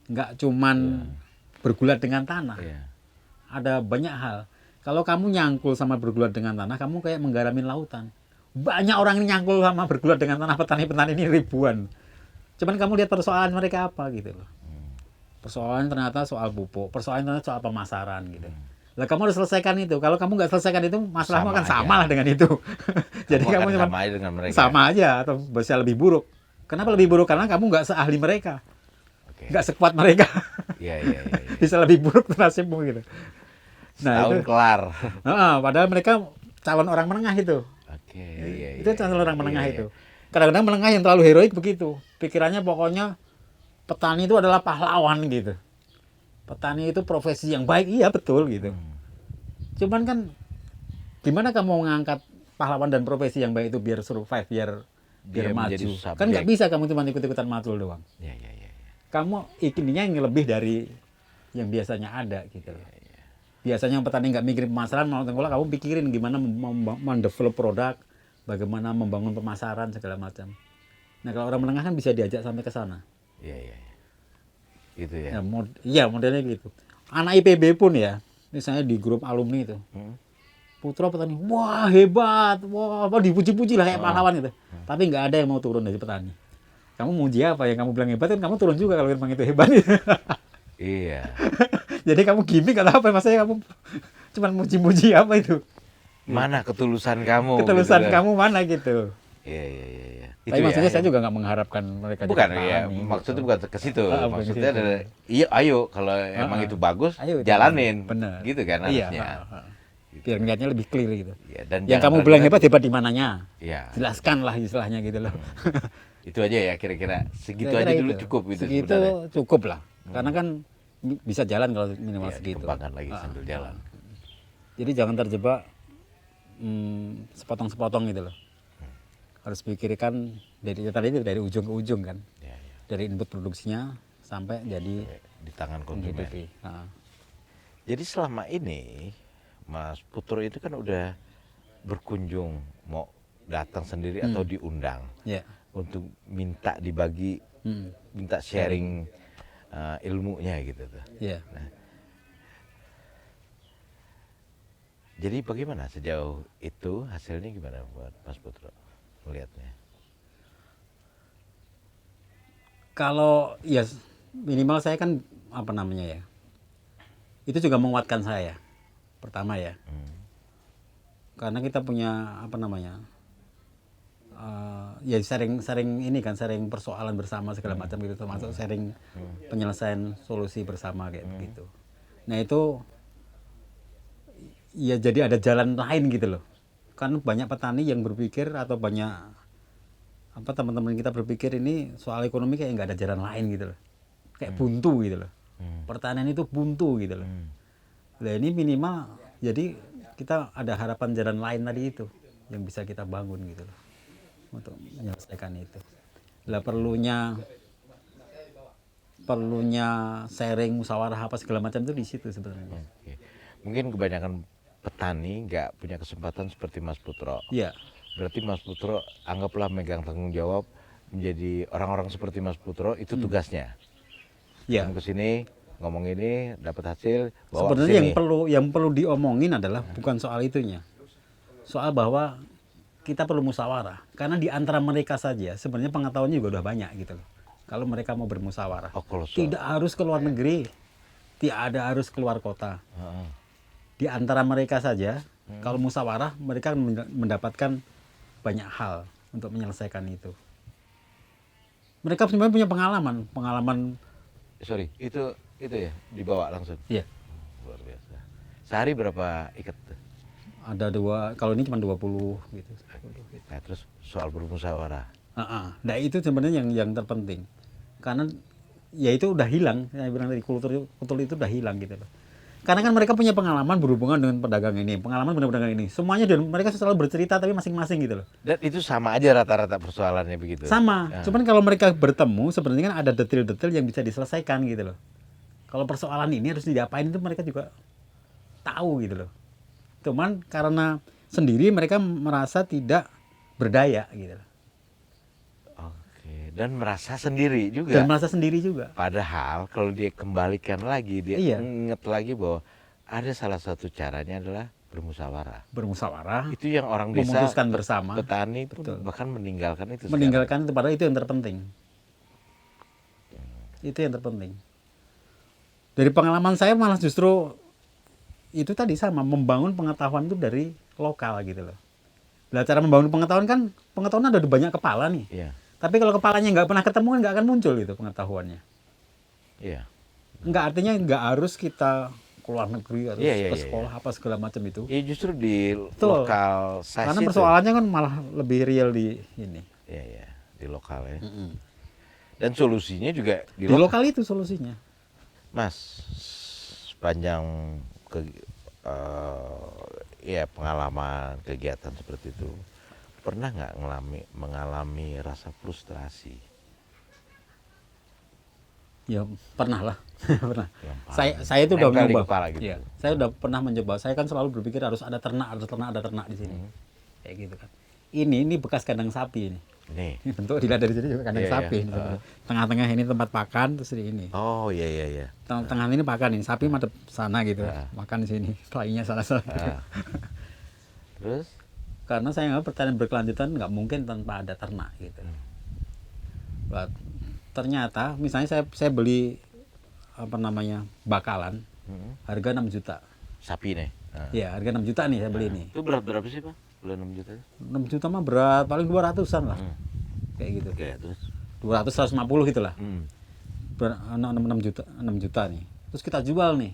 Nggak cuman bergulat dengan tanah. Iya. Ada banyak hal. Kalau kamu nyangkul sama bergulat dengan tanah, kamu kayak menggaramin lautan. Banyak orang yang nyangkul sama bergulat dengan tanah, petani-petani ini ribuan. Cuman kamu lihat persoalan mereka apa gitu loh. Persoalan ternyata soal pupuk, persoalan ternyata soal pemasaran gitu. Lah kamu harus selesaikan itu. Kalau kamu nggak selesaikan itu, masalahmu akan sama lah dengan itu. Jadi kamu cuma sama aja dengan mereka. sama aja atau bisa lebih buruk. Kenapa lebih buruk? Karena kamu nggak seahli mereka, Oke. nggak sekuat mereka. Iya, iya, iya. Bisa lebih buruk nasibmu gitu. Nah Setahun itu, kelar. padahal mereka calon orang menengah itu. Oke, iya, Itu iya, calon orang iya, menengah iya. itu. Kadang-kadang menengah yang terlalu heroik begitu. Pikirannya pokoknya petani itu adalah pahlawan gitu. Petani itu profesi yang baik, iya betul gitu. Cuman kan gimana kamu mengangkat pahlawan dan profesi yang baik itu biar survive, biar Dia menjadi maju. subjek. Kan nggak bisa kamu cuma ikut-ikutan matul doang. Iya, iya, iya. Kamu ingininya yang lebih dari yang biasanya ada gitu loh. Biasanya petani nggak mikirin pemasaran, mau tengkorak kamu pikirin gimana mendevelop produk, bagaimana membangun pemasaran segala macam. Nah kalau orang menengah kan bisa diajak sampai ke sana. Iya, iya, iya. Gitu ya. Ya, iya modelnya gitu. Anak IPB pun ya, misalnya di grup alumni itu, putra petani, wah hebat, wah apa dipuji-puji lah kayak pahlawan gitu. Tapi nggak ada yang mau turun dari petani. Kamu muji apa yang kamu bilang hebat kan kamu turun juga kalau memang itu hebat. Iya. Jadi kamu gimmick atau apa? Maksudnya kamu cuma muji-muji apa itu? Mana ketulusan kamu? Ketulusan gitu kan. kamu mana gitu. Iya, iya, iya, iya. Tapi maksudnya saya juga nggak mengharapkan mereka jadi bukan petani, ya, gitu. maksudnya bukan ke situ. Bukan ke Maksudnya situ. adalah iya ayo kalau emang itu bagus Ayo, jalanin. bener. Gitu kan Iya, harusnya. biar ngeliatnya lebih clear gitu. Iya, dan Yang jangan kamu bilang ragu-ragu. hebat di mananya? Iya. Jelaskan lah istilahnya gitu loh. Itu aja ya kira-kira. Segitu Kira-kira aja dulu itu. cukup gitu Segitu sebenarnya. cukup lah. Karena kan bisa jalan kalau minimal Iya, segitu. dikembangkan lagi sambil jalan. Jadi jangan terjebak sepotong-sepotong gitu loh. Harus pikirkan dari ujung ke ujung kan. Iya, iya. Dari input produksinya sampai jadi Di tangan konsumen. menghidupi. Nah, Jadi selama ini Mas Putro itu kan udah berkunjung, mau datang sendiri atau diundang ya. untuk minta dibagi, minta sharing ilmunya gitu tuh. Ya. Jadi bagaimana sejauh itu hasilnya gimana buat Mas Putro melihatnya? Kalau ya minimal saya kan apa namanya ya. Itu juga menguatkan saya. Pertama ya. Karena kita punya apa namanya? Ya sering ini kan sering persoalan bersama segala macam gitu termasuk sharing penyelesaian solusi bersama kayak begitu. Nah itu ya jadi ada jalan lain gitu loh. Kan banyak petani yang berpikir atau banyak apa teman-teman kita berpikir ini soal ekonomi kayak nggak ada jalan lain gitu loh. Kayak buntu gitu loh. Pertanian itu buntu gitu loh. Nah ini minimal jadi kita ada harapan jalan lain tadi itu yang bisa kita bangun gitu loh untuk menyelesaikan itu. Lah perlunya sharing musyawarah apa segala macam itu di situ sebenarnya. Oke. Mungkin kebanyakan petani nggak punya kesempatan seperti Mas Putro. Iya. Berarti Mas Putro anggaplah megang tanggung jawab menjadi orang-orang seperti Mas Putro itu tugasnya. Iya. Datang ke sini ngomong ini dapat hasil bawa Sebenarnya ke sini. yang perlu diomongin adalah bukan soal itunya. Soal bahwa kita perlu musyawarah karena di antara mereka saja sebenarnya pengetahuannya juga udah banyak gitu loh. Kalau mereka mau bermusyawarah. Oh, kalau soal- Tidak harus ke luar negeri. Tidak ada harus keluar kota. Heeh. Di antara mereka saja kalau musyawarah mereka mendapatkan banyak hal untuk menyelesaikan itu. Mereka sebenarnya punya pengalaman Sorry, itu ya dibawa langsung. ya. Luar biasa. Sehari berapa ikat tuh? Ada kalau ini cuma 20 gitu. Nah, terus soal bermusyawarah. Nah itu sebenarnya yang terpenting karena ya itu udah hilang. Saya bilang tadi kultur itu udah hilang gitu loh. Karena kan mereka punya pengalaman berhubungan dengan pedagang ini, pengalaman dengan pedagang ini. Semuanya dan mereka selalu bercerita tapi masing-masing gitu loh. Dan itu sama aja rata-rata persoalannya begitu. Sama. Ya. Cuman kalau mereka bertemu sebenarnya kan ada detail-detail yang bisa diselesaikan gitu loh. Kalau persoalan ini harus diapain itu mereka juga tahu gitu loh. Cuman karena sendiri mereka merasa tidak berdaya gitu loh. Oke, dan merasa sendiri juga. Dan merasa sendiri juga. Padahal kalau dia kembalikan lagi, dia Iya. inget lagi bahwa ada salah satu caranya adalah bermusyawarah. Itu yang orang desa memutuskan bersama, petani pun betul, bahkan meninggalkan itu. meninggalkan itu, padahal itu yang terpenting. Itu yang terpenting. Dari pengalaman saya malah justru itu tadi sama, membangun pengetahuan itu dari lokal gitu loh. Nah, cara membangun pengetahuan kan, pengetahuan ada di banyak kepala nih. Iya. Tapi kalau kepalanya nggak pernah ketemu kan nggak akan muncul itu pengetahuannya. Iya. Nggak, artinya nggak harus kita keluar negeri, harus Iya, ke sekolah apa segala macam itu. Ya justru di Betul. lokal size Karena itu. persoalannya kan malah lebih real di ini. Iya, iya, di lokal ya. Dan solusinya juga Di lokal itu solusinya. Mas, sepanjang ya pengalaman kegiatan seperti itu, pernah nggak mengalami rasa frustrasi? Ya pernah lah, pernah. Yang Saya itu udah nempel di mencoba. kepala gitu. Iya, saya udah pernah mencoba. Saya kan selalu berpikir harus ada ternak, ada ternak, ada ternak di sini. Kayak gitu kan. Ini bekas kandang sapi ini. Nih. Bentuk dilihat dari sini juga kandang Iya, sapi. iya. Ini. Tengah-tengah ini tempat pakan, terus di ini. Oh iya iya iya. Tengah ini pakan ini, sapi madep sana gitu, makan di sini, lainnya sana-sana. Terus? Karena saya nggak pertanian berkelanjutan nggak mungkin tanpa ada ternak gitu. But, ternyata misalnya saya beli apa namanya bakalan, harga 6 juta. Sapi nih. Iya, harga 6 juta nih saya beli ini. Itu berat berapa sih Pak? Beli 6 juta? 6 juta mah berat, paling 200-an lah. Kayak gitu. Oke, terus? 200 150 gitu lah. 6 juta, 6 juta nih. Terus kita jual nih.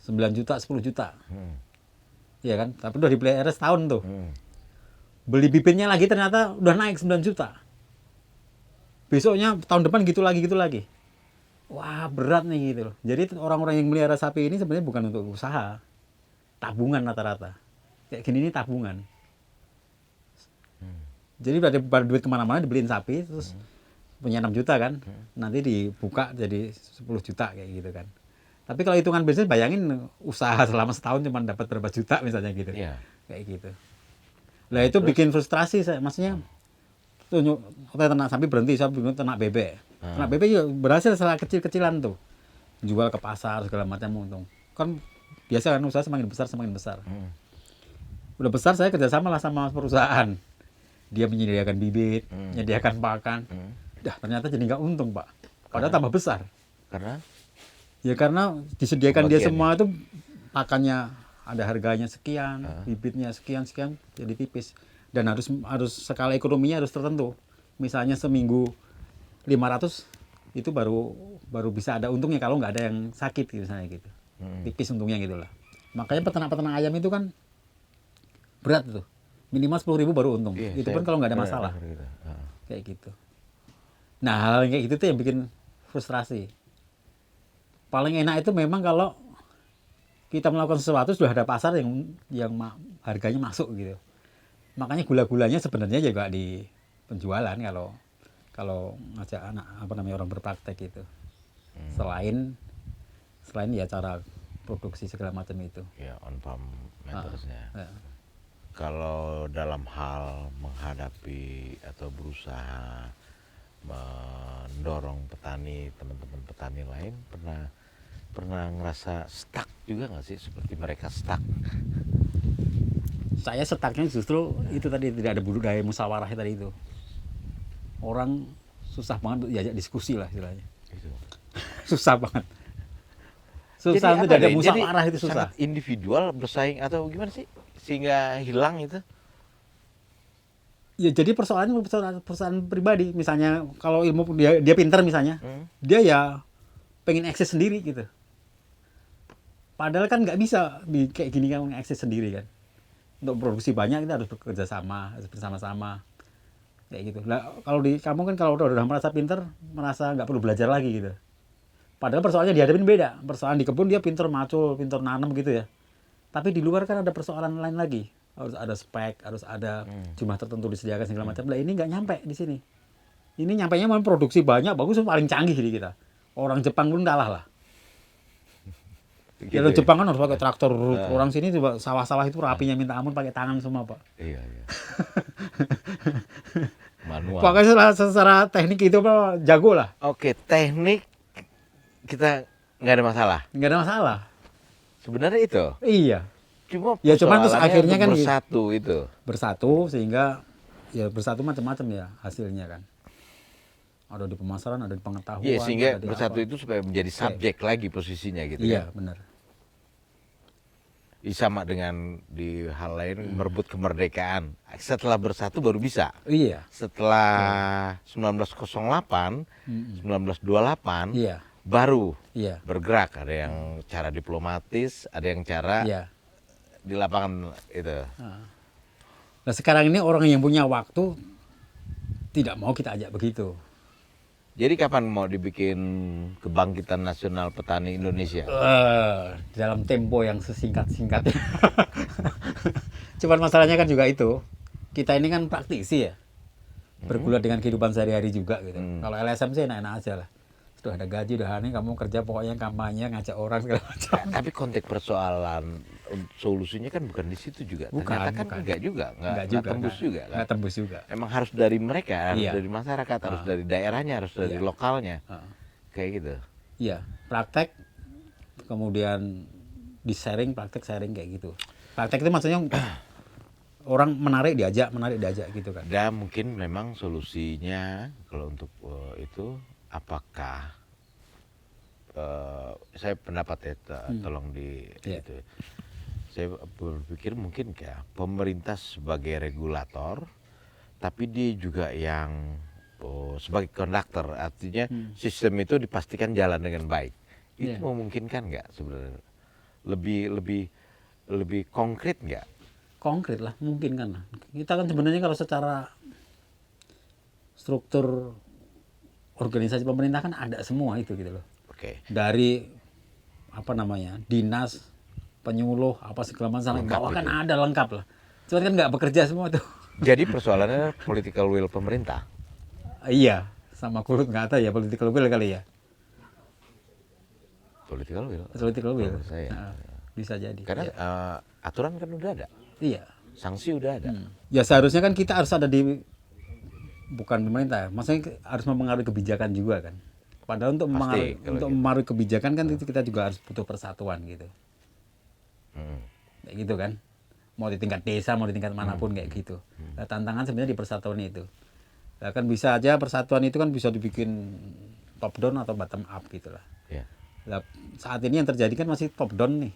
9 juta, 10 juta. Iya kan? Tapi udah dipelihara setahun tuh. Beli bibitnya lagi ternyata udah naik 9 juta. Besoknya tahun depan gitu lagi. Wah, berat nih gitu loh. Jadi orang-orang yang melihara sapi ini sebenarnya bukan untuk usaha. Tabungan rata-rata. Kayak gini ini tabungan. Jadi pada duit kemana-mana dibeliin sapi, terus punya 6 juta kan. Nanti dibuka jadi 10 juta kayak gitu kan. Tapi kalau hitungan bisnis, bayangin usaha selama setahun cuma dapat berapa juta misalnya gitu. Iya. Kayak gitu. Lah itu bikin frustrasi saya. Maksudnya, ternak sapi berhenti, saya bikin ternak bebek. Ternak bebek juga berhasil setelah kecil-kecilan tuh. Jual ke pasar segala macam untung. Kan biasa kan usaha semakin besar. Udah besar saya kerjasama lah sama perusahaan. Dia menyediakan bibit, menyediakan pakan. Dah ternyata jadi nggak untung Pak. Padahal tambah besar. Karena? Ya karena disediakan dia semua itu pakannya ada harganya sekian, bibitnya sekian, jadi tipis. Dan harus skala ekonominya harus tertentu. Misalnya seminggu 500 itu baru bisa ada untungnya kalau nggak ada yang sakit gitu, misalnya gitu. Tipis untungnya gitu lah. Makanya peternak-peternak ayam itu kan berat tuh. Minimal 10.000 baru untung. Iya, Itu pun kalau nggak ada masalah. Gitu. Kayak gitu. Nah, hal kayak gitu tuh yang bikin frustrasi. Paling enak itu memang kalau kita melakukan sesuatu sudah ada pasar yang harganya masuk gitu. Makanya gula-gulanya sebenarnya juga di penjualan kalau ngajak orang berpraktek itu. Selain ya cara produksi segala macam itu. Ya, on farm methods-nya. Ya. Kalau dalam hal menghadapi atau berusaha mendorong teman-teman petani lain, pernah ngerasa stuck juga nggak sih, seperti mereka stuck? Saya stucknya justru itu tadi, tidak ada budaya musyawarah tadi itu. Orang susah banget untuk diajak diskusi lah istilahnya. Gitu. Susah banget. Susah untuk diajak musyawarah, itu susah. Sangat individual bersaing atau gimana sih sehingga hilang itu? Ya jadi persoalannya persoalan pribadi. Misalnya kalau ilmu dia pintar misalnya, dia ya pengen eksis sendiri gitu. Padahal kan nggak bisa kayak gini kan eksis sendiri kan. Untuk produksi banyak kita harus bekerja sama, harus bersama-sama. Kayak gitu. Nah, kalau di kamu kan kalau udah merasa pintar, merasa nggak perlu belajar lagi gitu. Padahal persoalannya dihadapin beda. Persoalan di kebun dia pintar macul, pintar nanam gitu ya. Tapi di luar kan ada persoalan lain lagi. Harus ada spek, harus ada jumlah tertentu disediakan segala macam. Lah ini nggak nyampe di sini. Ini nyampainya memang produksi banyak, bagus, paling canggih di kita. Orang Jepang pun kalah lah. Gitu Kalau Jepang kan harus pakai traktor. Orang sini coba sawah-sawah itu rapinya minta ampun, pakai tangan semua Pak. Iya. Manual. Pokoknya secara teknik itu Pak jago lah. Oke, teknik kita nggak ada masalah. Nggak ada masalah. Sebenarnya itu. Iya, Cuma ya cuman terus persoalannya akhirnya untuk kan bersatu itu. bersatu sehingga ya bersatu macam-macam ya hasilnya kan. Ada di pemasaran, ada di pengetahuan, Iya, sehingga ada di bersatu apa. itu supaya menjadi subjek lagi posisinya gitu Iya, kan. benar. Sama dengan di hal lain merebut kemerdekaan. Setelah bersatu baru bisa. Iya. Setelah 1908, 1928 Iya. baru Iya. bergerak. Ada yang cara diplomatis, ada yang cara Iya. di lapangan itu. Nah, sekarang ini orang yang punya waktu tidak mau kita ajak begitu. Jadi kapan mau dibikin kebangkitan nasional petani Indonesia? Dalam tempo yang sesingkat-singkatnya. Cuman masalahnya kan juga itu. Kita ini kan praktisi ya. Bergulat dengan kehidupan sehari-hari juga gitu. Kalau LSM sih enak-enak aja lah. Sudah ada gaji, udah ini kamu kerja pokoknya kampanye, ngajak orang segala macam. Tapi konteks persoalan solusinya kan bukan di situ juga. Bukan, Ternyata kan bukan. enggak juga, enggak juga, tembus juga kan. Nggak tembus juga. Emang harus dari mereka, harus Iya. dari masyarakat, harus dari daerahnya, harus dari Iya. lokalnya. Heeh. Kayak gitu. Iya, praktek kemudian di sharing, praktek sharing kayak gitu. Praktek itu maksudnya orang menarik diajak gitu kan. Dan mungkin memang solusinya kalau untuk itu apakah saya pendapat ya tolong di Iya. itu. Saya berpikir mungkin ya pemerintah sebagai regulator, tapi dia juga yang sebagai konduktor, artinya sistem itu dipastikan jalan dengan baik. Itu Iya. memungkinkan nggak sebenarnya? Lebih konkret nggak? Konkret lah, mungkin kan. Kita kan sebenarnya kalau secara struktur organisasi pemerintah kan ada semua itu gitu loh. Oke. Dari apa namanya, dinas, penyuluh, apa segala macam sampai Lengkap bawah kan itu. ada lengkap lah. Cuman kan nggak bekerja semua tuh. Jadi persoalannya political will pemerintah. Iya, sama kulit nggak tahu ya, political will kali ya. Political will. Political will. Menurut saya. Nah, bisa jadi. Karena Iya. aturan kan udah ada, Iya. sanksi udah ada. Ya seharusnya kan kita harus ada di, bukan pemerintah, maksudnya harus mempengaruhi kebijakan juga kan. Padahal untuk Pasti, mempengaruhi, kalau untuk gitu. mempengaruhi kebijakan kan itu kita juga harus butuh persatuan gitu. Hmm. Kayak gitu kan. Mau di tingkat desa, mau di tingkat manapun kayak gitu. Nah, tantangan sebenarnya di persatuan itu. Nah, kan bisa aja persatuan itu kan bisa dibikin top down atau bottom up gitu lah. Ya. Nah, saat ini yang terjadi kan masih top down nih.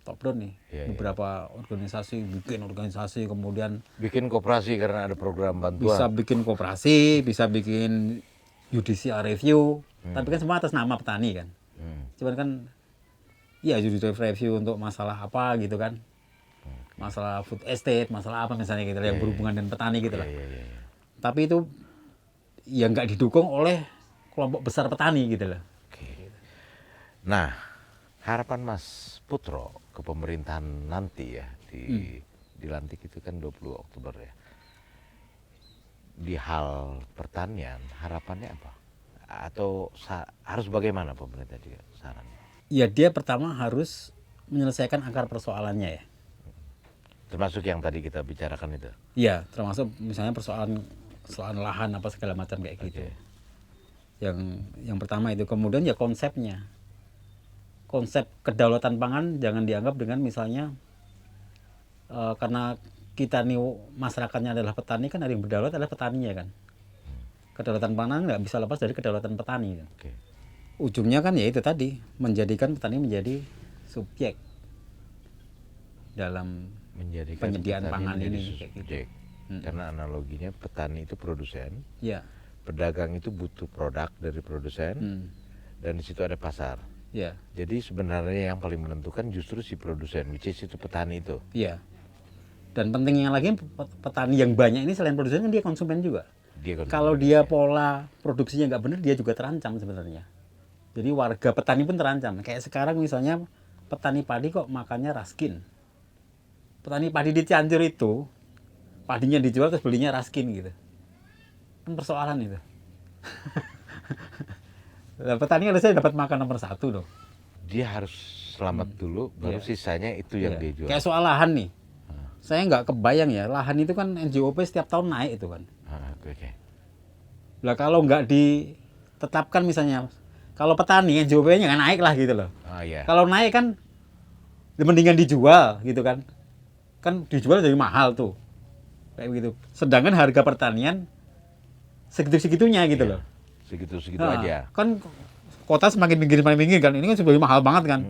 Top down nih. Iya, iya. Beberapa organisasi bikin organisasi kemudian Bikin koperasi karena ada program bantuan. bisa bikin koperasi, bisa bikin judicial review, tapi kan semua atas nama petani kan. Cuman kan ya judicial review untuk masalah apa gitu kan. Masalah food estate, masalah apa misalnya gitu yang berhubungan dengan petani gitu lah. Iya. Tapi itu ya nggak didukung oleh kelompok besar petani gitu loh. Oke. Nah, harapan Mas Putro ke pemerintahan nanti ya dilantik itu kan 20 Oktober ya. Di hal pertanian harapannya apa? Atau harus bagaimana pemerintah juga sarannya? Ya dia pertama harus menyelesaikan akar persoalannya ya. Termasuk yang tadi kita bicarakan itu. Iya, termasuk misalnya persoalan lahan apa segala macam kayak gitu. Oke. Yang pertama itu, kemudian ya konsepnya. Konsep kedaulatan pangan jangan dianggap dengan misalnya karena kita nih masyarakatnya adalah petani, kan ada yang berdaulat adalah petaninya kan. Kedaulatan pangan nggak bisa lepas dari kedaulatan petani. Kan. Oke. Ujungnya kan ya itu tadi, menjadikan petani menjadi subjek dalam Menjadikan penyediaan petani pangan menjadi ini, kayak gitu. subjek. Karena analoginya petani itu produsen, ya. pedagang itu butuh produk dari produsen, dan di situ ada pasar. Ya, Jadi sebenarnya yang paling menentukan justru si produsen, which is itu petani itu. iya. Dan pentingnya lagi petani yang banyak ini selain produsen kan dia konsumen juga. Dia kan Kalau dia pola produksinya nggak benar, dia juga terancam sebenarnya. Jadi warga petani pun terancam. Kayak sekarang misalnya petani padi kok makannya raskin. Petani padi di Cianjur itu padinya dijual terus belinya raskin gitu. Kan persoalan itu. Nah, petani harusnya dapat makan nomor satu dong. dia harus selamat dulu, baru Iya. sisanya itu yang Iya. dia jual. Kayak soal lahan nih. Saya nggak kebayang ya, lahan itu kan NJOP setiap tahun naik itu kan. Oke. Lah kalau nggak ditetapkan misalnya, Kalau petani NJOP-nya nggak naik lah gitu loh. Oh iya. Kalau naik kan ya mendingan dijual gitu kan. Kan dijual jadi mahal tuh. Kayak begitu. Sedangkan harga pertanian segitu-segitunya gitu Iya. loh. Segitu-segitu Nah, aja. kan kota semakin pinggir kan. Ini kan sudah mahal banget kan.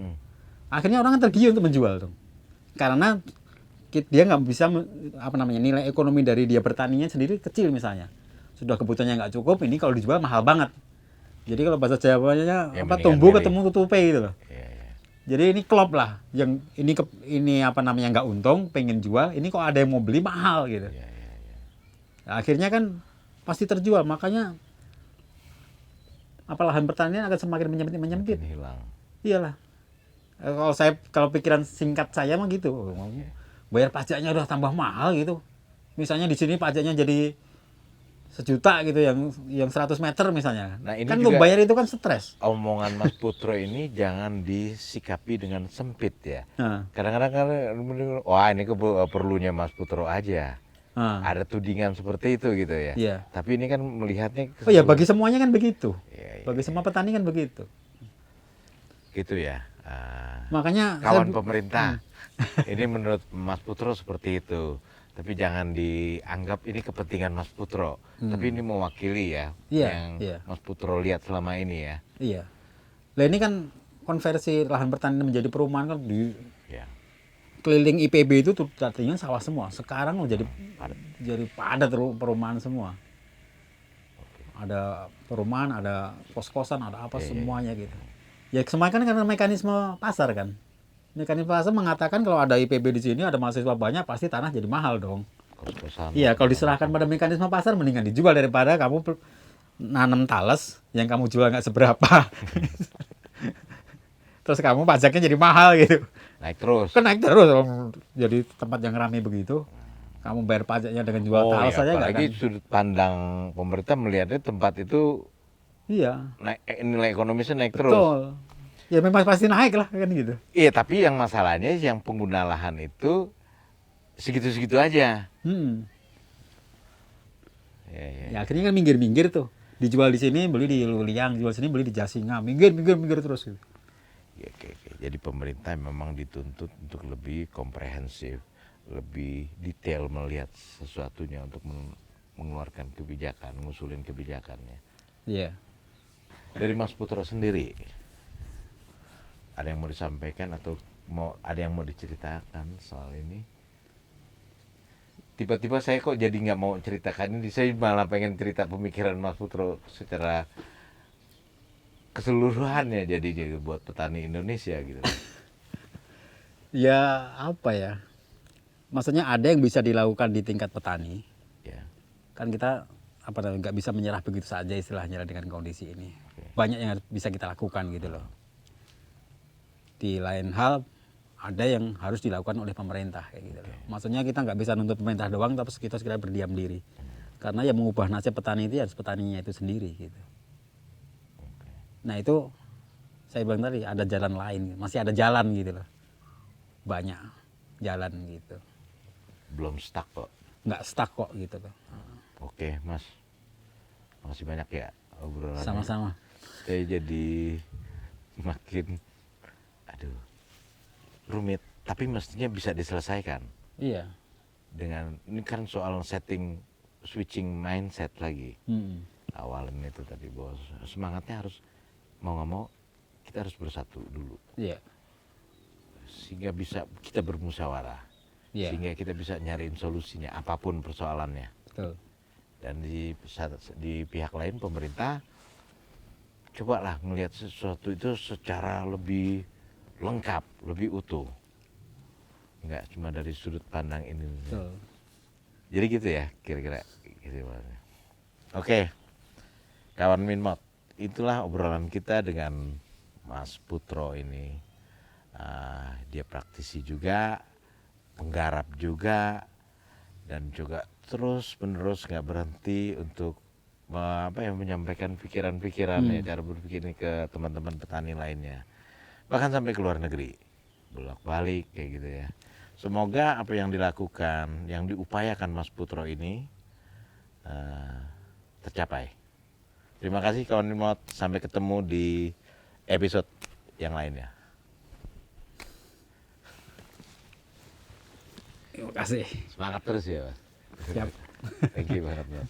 Akhirnya orang kan tergiur untuk menjual tuh. Karena dia nggak bisa nilai ekonomi dari dia bertaninya sendiri kecil misalnya. Sudah kebutuhannya nggak cukup, ini kalau dijual mahal banget. Jadi kalau bahasa Jawanya Ya, tumbuh mendingan ketemu tutupe gitu loh. Iya, iya. Jadi ini klop lah. Yang ini nggak untung, pengen jual, ini kok ada yang mau beli mahal gitu. Iya, iya, iya. Nah, akhirnya kan pasti terjual, makanya lahan pertanian akan semakin menyempit. Makin hilang. Iyalah. Kalau pikiran singkat saya mah gitu. Bayar pajaknya udah tambah mahal gitu. Misalnya di sini pajaknya jadi 1 juta gitu yang 100 meter misalnya. Nah, ini kan juga- untuk bayar itu kan stres. Omongan Mas Putro ini jangan disikapi dengan sempit ya. Nah, Kadang-kadang kan, wah ini perlunya Mas Putro aja. nah. Ada tudingan seperti itu gitu ya. Iya. Tapi ini kan melihatnya Oh ya bagi semuanya kan begitu. Iya, iya, Bagi semua petani kan begitu. gitu ya. Ah, Makanya kawan pemerintah. Ini menurut Mas Putro seperti itu. Tapi jangan dianggap ini kepentingan Mas Putro. Tapi ini mewakili ya Iya, yang iya. Mas Putro lihat selama ini ya. Iya. Lah ini kan konversi lahan pertanian menjadi perumahan kan di Ya. keliling IPB itu tuh tadinya sawah semua. Sekarang jadi padat perumahan semua. Ada perumahan, ada kos-kosan, ada apa semuanya gitu. Ya semuanya kan karena mekanisme pasar kan. Mekanisme pasar mengatakan kalau ada IPB di sini, ada mahasiswa banyak, pasti tanah jadi mahal dong. Kos-kosan. Iya, kalau diserahkan pada mekanisme pasar mendingan dijual daripada kamu nanam talas yang kamu jual nggak seberapa. Terus kamu pajaknya jadi mahal gitu. Naik terus. Kan naik terus kalau jadi tempat yang ramai begitu. Kamu bayar pajaknya dengan jual talas saja nggak apalagi kan? sudut pandang pemerintah melihatnya tempat itu Iya, nilai ekonomisnya naik terus. betul. Ya memang pasti naik lah kan gitu. Iya, tapi yang masalahnya yang pengguna lahan itu segitu-segitu aja. Ya, ya. Ya akhirnya kan minggir-minggir tuh. Dijual di sini, beli di Luliang, jual sini beli di Jasinga. Minggir terus gitu. Ya, oke, oke. Jadi pemerintah memang dituntut untuk lebih komprehensif, lebih detail melihat sesuatunya untuk mengeluarkan kebijakan, ngusulin kebijakannya. Iya. Dari Mas Putro sendiri, ada yang mau disampaikan atau ada yang mau diceritakan soal ini? Tiba-tiba saya kok jadi nggak mau ceritakan ini, saya malah pengen cerita pemikiran Mas Putro secara keseluruhannya jadi buat petani Indonesia gitu. Ya apa ya? Maksudnya ada yang bisa dilakukan di tingkat petani. Ya. Kan kita nggak bisa menyerah begitu saja istilahnya dengan kondisi ini. Banyak yang bisa kita lakukan gitu loh. Di lain hal ada yang harus dilakukan oleh pemerintah kayak gitu loh. Maksudnya kita nggak bisa nuntut pemerintah doang, tapi kita segera berdiam diri. Karena yang mengubah nasib petani itu harus petaninya itu sendiri gitu. Nah itu saya bilang tadi ada jalan lain, masih ada jalan gitu loh. Banyak jalan gitu. Belum stuck kok. Nggak stuck kok gitu loh. Oke, Mas. Makasih banyak ya obrolannya. Sama-sama. Saya jadi makin rumit, tapi mestinya bisa diselesaikan. Iya. Dengan ini kan soal switching mindset lagi. Awalnya itu tadi bos, semangatnya harus mau nggak mau kita harus bersatu dulu. Iya. Sehingga bisa kita bermusyawarah. Iya. Sehingga kita bisa nyariin solusinya apapun persoalannya. Betul. Dan di pihak lain pemerintah cobalah melihat sesuatu itu secara lebih lengkap, lebih utuh. Enggak cuma dari sudut pandang ini. Betul. Jadi gitu ya kira-kira gitu. Oke. Kawan Minmot, itulah obrolan kita dengan Mas Putro ini. Dia praktisi juga, penggarap juga, dan juga terus-menerus nggak berhenti untuk menyampaikan pikiran-pikirannya, cara berpikirnya ke teman-teman petani lainnya. Bahkan sampai ke luar negeri, bolak-balik kayak gitu ya. Semoga apa yang dilakukan, yang diupayakan Mas Putro ini tercapai. Terima kasih kawan remote. Sampai ketemu di episode yang lainnya. Terima kasih. Semangat terus ya, Mas. Siap. Thank you banget, Mas.